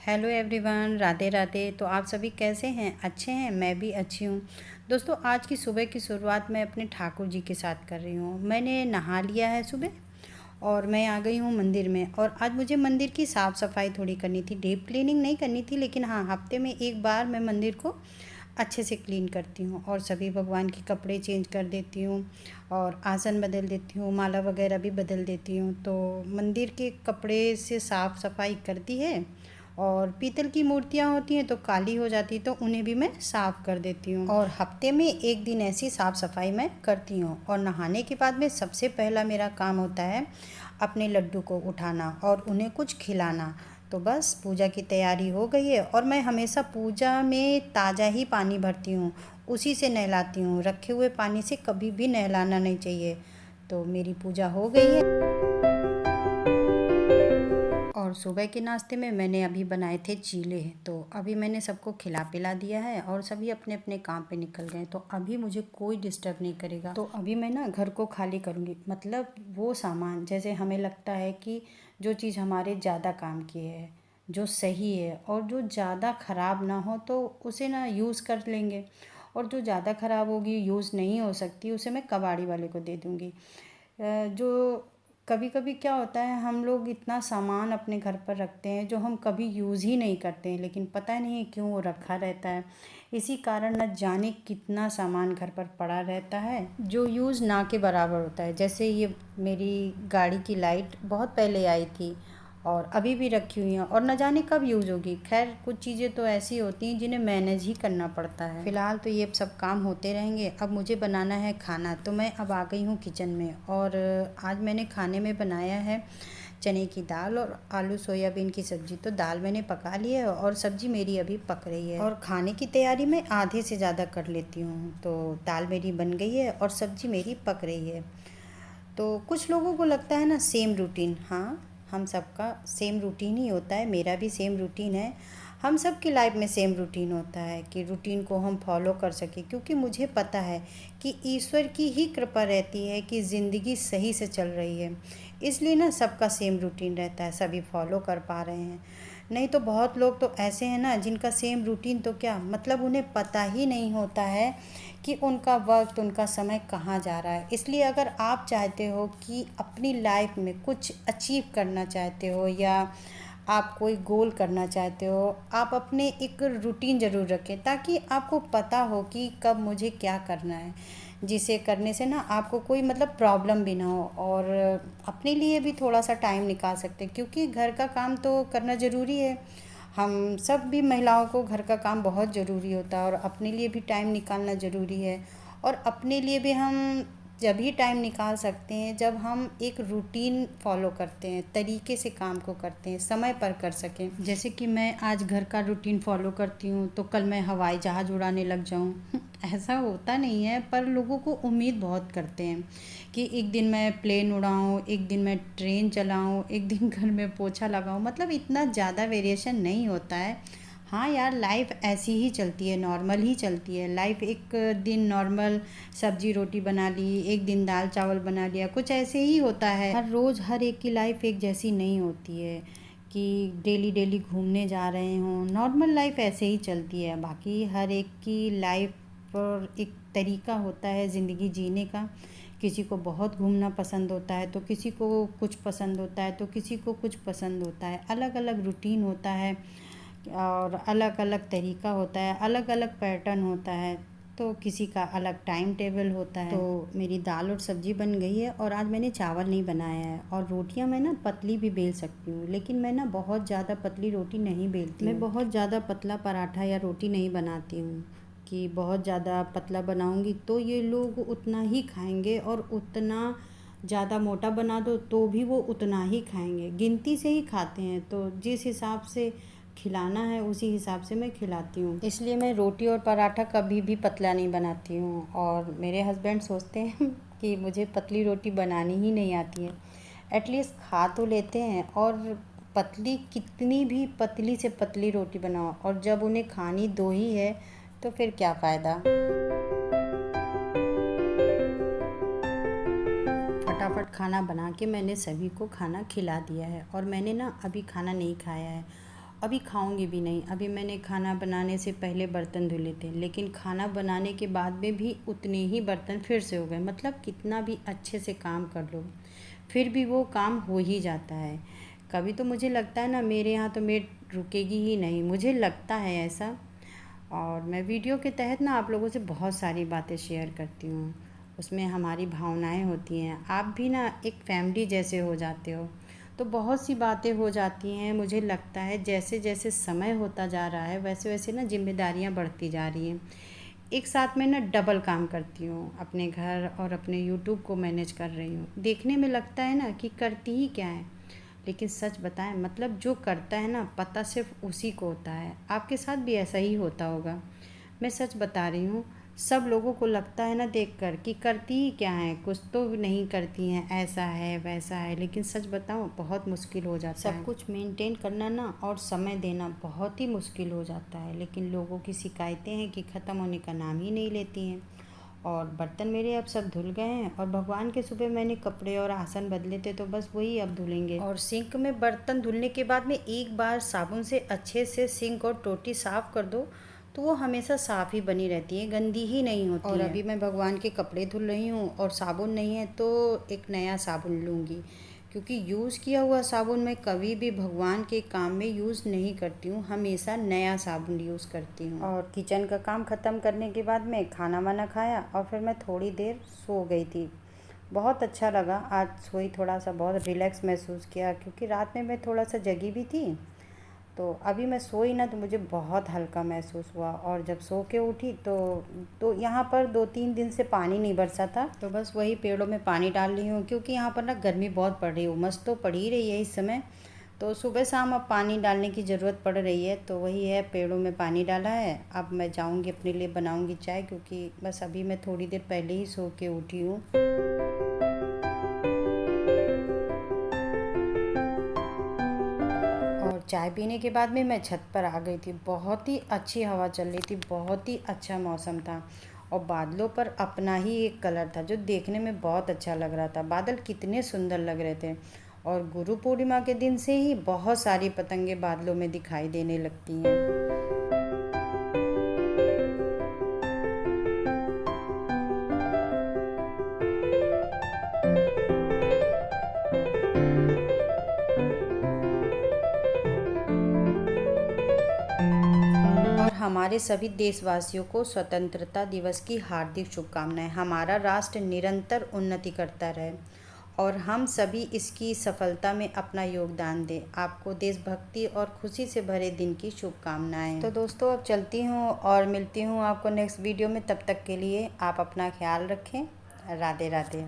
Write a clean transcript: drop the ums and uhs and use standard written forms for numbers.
Hello everyone, Radhe Radhe. तो आप सभी कैसे हैं? अच्छे हैं? मैं भी अच्छी हूँ। दोस्तों, आज की सुबह की शुरुआत मैं अपने ठाकुर जी के साथ कर रही हूँ। मैंने नहा लिया है सुबह और मैं आ गई हूँ मंदिर में। और आज मुझे मंदिर की साफ़ सफाई थोड़ी करनी थी। डीप क्लीनिंग नहीं करनी थी, लेकिन हाँ, हफ्ते में एक बार मैं मंदिर को अच्छे से क्लीन करती हूँ और सभी भगवान के कपड़े चेंज कर देती हूँ और आसन बदल देती हूँ, माला वगैरह भी बदल देती हूँ। तो मंदिर के कपड़े से साफ़ सफाई करती है। और पीतल की मूर्तियाँ होती हैं तो काली हो जाती, तो उन्हें भी मैं साफ़ कर देती हूँ। और हफ्ते में एक दिन ऐसी साफ़ सफाई मैं करती हूँ। और नहाने के बाद में सबसे पहला मेरा काम होता है अपने लड्डू को उठाना और उन्हें कुछ खिलाना। तो बस पूजा की तैयारी हो गई है। और मैं हमेशा पूजा में ताज़ा ही पानी भरती हूँ, उसी से नहलाती हूँ। रखे हुए पानी से कभी भी नहलाना नहीं चाहिए। तो मेरी पूजा हो गई है। और सुबह के नाश्ते में मैंने अभी बनाए थे चीले। तो अभी मैंने सबको खिला पिला दिया है और सभी अपने अपने काम पे निकल गए। तो अभी मुझे कोई डिस्टर्ब नहीं करेगा। तो अभी मैं ना घर को खाली करूँगी। मतलब वो सामान, जैसे हमें लगता है कि जो चीज़ हमारे ज़्यादा काम की है, जो सही है और जो ज़्यादा ख़राब ना हो, तो उसे ना यूज़ कर लेंगे। और जो ज़्यादा ख़राब होगी, यूज़ नहीं हो सकती, उसे मैं कबाड़ी वाले को दे दूँगी। जो कभी कभी क्या होता है, हम लोग इतना सामान अपने घर पर रखते हैं जो हम कभी यूज़ ही नहीं करते हैं, लेकिन पता नहीं क्यों वो रखा रहता है। इसी कारण न जाने कितना सामान घर पर पड़ा रहता है जो यूज़ ना के बराबर होता है। जैसे ये मेरी गाड़ी की लाइट बहुत पहले आई थी और अभी भी रखी हुई हैं और न जाने कब यूज़ होगी। खैर, कुछ चीज़ें तो ऐसी होती हैं जिन्हें मैनेज ही करना पड़ता है। फ़िलहाल तो ये सब काम होते रहेंगे। अब मुझे बनाना है खाना, तो मैं अब आ गई हूँ किचन में। और आज मैंने खाने में बनाया है चने की दाल और आलू सोयाबीन की सब्ज़ी। तो दाल मैंने पका ली है और सब्ज़ी मेरी अभी पक रही है। और खाने की तैयारी मैं आधे से ज़्यादा कर लेती हूँ। तो दाल मेरी बन गई है और सब्ज़ी मेरी पक रही है। तो कुछ लोगों को लगता है ना सेम रूटीन। हाँ, हम सबका सेम रूटीन ही होता है, मेरा भी सेम रूटीन है। हम सब की लाइफ में सेम रूटीन होता है कि रूटीन को हम फॉलो कर सकें, क्योंकि मुझे पता है कि ईश्वर की ही कृपा रहती है कि ज़िंदगी सही से चल रही है। इसलिए ना सबका सेम रूटीन रहता है, सभी फॉलो कर पा रहे हैं। नहीं तो बहुत लोग तो ऐसे हैं ना जिनका सेम रूटीन तो क्या मतलब, उन्हें पता ही नहीं होता है कि उनका वक्त, उनका समय कहाँ जा रहा है। इसलिए अगर आप चाहते हो कि अपनी लाइफ में कुछ अचीव करना चाहते हो या आप कोई गोल करना चाहते हो, आप अपने एक रूटीन ज़रूर रखें, ताकि आपको पता हो कि कब मुझे क्या करना है, जिसे करने से ना आपको कोई मतलब प्रॉब्लम भी ना हो। और अपने लिए भी थोड़ा सा टाइम निकाल सकते हैं, क्योंकि घर का काम तो करना ज़रूरी है। हम सब भी महिलाओं को घर का काम बहुत ज़रूरी होता है और अपने लिए भी टाइम निकालना ज़रूरी है। और अपने लिए भी हम जब ही टाइम निकाल सकते हैं जब हम एक रूटीन फॉलो करते हैं, तरीके से काम को करते हैं, समय पर कर सकें। जैसे कि मैं आज घर का रूटीन फॉलो करती हूँ तो कल मैं हवाई जहाज़ उड़ाने लग जाऊँ ऐसा होता नहीं है, पर लोगों को उम्मीद बहुत करते हैं कि एक दिन मैं प्लेन उड़ाऊँ, एक दिन मैं ट्रेन चलाऊँ, एक दिन घर में पोछा लगाऊँ। मतलब इतना ज़्यादा वेरिएशन नहीं होता है। हाँ यार, लाइफ ऐसी ही चलती है, नॉर्मल ही चलती है लाइफ। एक दिन नॉर्मल सब्जी रोटी बना ली, एक दिन दाल चावल बना लिया, कुछ ऐसे ही होता है। हर रोज़ हर एक की लाइफ एक जैसी नहीं होती है कि डेली डेली घूमने जा रहे हों। नॉर्मल लाइफ ऐसे ही चलती है। बाकी हर एक की लाइफ पर एक तरीका होता है ज़िंदगी जीने का। किसी को बहुत घूमना पसंद होता है, तो किसी को कुछ पसंद होता है, तो किसी को कुछ पसंद होता है। अलग अलग रूटीन होता है और अलग अलग तरीका होता है, अलग अलग पैटर्न होता है। तो किसी का अलग टाइम टेबल होता है। तो मेरी दाल और सब्ज़ी बन गई है और आज मैंने चावल नहीं बनाया है। और रोटियां मैं ना पतली भी बेल सकती हूँ, लेकिन मैं ना बहुत ज़्यादा पतली रोटी नहीं बेलती। मैं बहुत ज़्यादा पतला पराठा या रोटी नहीं बनाती हूँ कि बहुत ज़्यादा पतला बनाऊँगी तो ये लोग उतना ही खाएंगे, और उतना ज़्यादा मोटा बना दो तो भी वो उतना ही खाएंगे। गिनती से ही खाते हैं, तो जिस हिसाब से खिलाना है उसी हिसाब से मैं खिलाती हूँ। इसलिए मैं रोटी और पराठा कभी भी पतला नहीं बनाती हूँ। और मेरे हस्बैंड सोचते हैं कि मुझे पतली रोटी बनानी ही नहीं आती है। एटलीस्ट खा तो लेते हैं। और पतली, कितनी भी पतली से पतली रोटी बनाओ और जब उन्हें खानी दो ही है तो फिर क्या फ़ायदा। फटाफट खाना बना के मैंने सभी को खाना खिला दिया है और मैंने ना अभी खाना नहीं खाया है। अभी खाऊंगी भी नहीं। अभी मैंने खाना बनाने से पहले बर्तन धुले थे, लेकिन खाना बनाने के बाद में भी उतने ही बर्तन फिर से हो गए। मतलब कितना भी अच्छे से काम कर लो फिर भी वो काम हो ही जाता है। कभी तो मुझे लगता है ना, मेरे यहाँ तो मेड रुकेगी ही नहीं, मुझे लगता है ऐसा। और मैं वीडियो के तहत ना आप लोगों से बहुत सारी बातें शेयर करती हूँ, उसमें हमारी भावनाएं होती हैं। आप भी ना एक फैमिली जैसे हो जाते हो, तो बहुत सी बातें हो जाती हैं। मुझे लगता है जैसे जैसे समय होता जा रहा है वैसे वैसे ना जिम्मेदारियाँ बढ़ती जा रही हैं। एक साथ में ना डबल काम करती हूँ, अपने घर और अपने यूट्यूब को मैनेज कर रही हूँ। देखने में लगता है ना कि करती ही क्या है, लेकिन सच बताएं मतलब जो करता है ना पता सिर्फ उसी को होता है। आपके साथ भी ऐसा ही होता होगा, मैं सच बता रही हूँ। सब लोगों को लगता है ना देखकर कि करती ही क्या है, कुछ तो नहीं करती हैं, ऐसा है वैसा है। लेकिन सच बताऊँ बहुत मुश्किल हो जाता है। सब कुछ मेंटेन करना ना और समय देना बहुत ही मुश्किल हो जाता है। लेकिन लोगों की शिकायतें हैं कि ख़त्म होने का नाम ही नहीं लेती हैं। और बर्तन मेरे अब सब धुल गए हैं, और भगवान के सुबह मैंने कपड़े और आसन बदले थे तो बस वही अब धुलेंगे। और सिंक में बर्तन धुलने के बाद में एक बार साबुन से अच्छे से सिंक और टोटी साफ़ कर दो तो वो हमेशा साफ़ ही बनी रहती है, गंदी ही नहीं होती और अभी मैं भगवान के कपड़े धुल रही हूँ और साबुन नहीं है तो एक नया साबुन लूँगी, क्योंकि यूज़ किया हुआ साबुन मैं कभी भी भगवान के काम में यूज़ नहीं करती हूँ, हमेशा नया साबुन यूज़ करती हूँ। और किचन का काम ख़त्म करने के बाद मैं खाना वाना खाया और फिर मैं थोड़ी देर सो गई थी। बहुत अच्छा लगा, आज सोई, थोड़ा सा बहुत रिलैक्स महसूस किया, क्योंकि रात में मैं थोड़ा सा जगी भी थी। तो अभी मैं सोई ना तो मुझे बहुत हल्का महसूस हुआ। और जब सो के उठी तो यहाँ पर 2-3 दिन से पानी नहीं बरसा था, तो बस वही पेड़ों में पानी डाल रही हूँ, क्योंकि यहाँ पर ना गर्मी बहुत पड़ रही है, उमस तो पड़ ही रही है इस समय। तो सुबह शाम अब पानी डालने की ज़रूरत पड़ रही है, तो वही है, पेड़ों में पानी डाला है। अब मैं जाऊँगी अपने लिए बनाऊँगी चाय, क्योंकि बस अभी मैं थोड़ी देर पहले ही सो के उठी हूँ। और चाय पीने के बाद में मैं छत पर आ गई थी। बहुत ही अच्छी हवा चल रही थी, बहुत ही अच्छा मौसम था, और बादलों पर अपना ही एक कलर था जो देखने में बहुत अच्छा लग रहा था। बादल कितने सुंदर लग रहे थे। और गुरु पूर्णिमा के दिन से ही बहुत सारी पतंगे बादलों में दिखाई देने लगती हैं। और हमारे सभी देशवासियों को स्वतंत्रता दिवस की हार्दिक शुभकामनाएं। हमारा राष्ट्र निरंतर उन्नति करता रहे और हम सभी इसकी सफलता में अपना योगदान दें। आपको देशभक्ति और खुशी से भरे दिन की शुभकामनाएं। तो दोस्तों अब चलती हूँ और मिलती हूँ आपको नेक्स्ट वीडियो में। तब तक के लिए आप अपना ख्याल रखें। राधे राधे।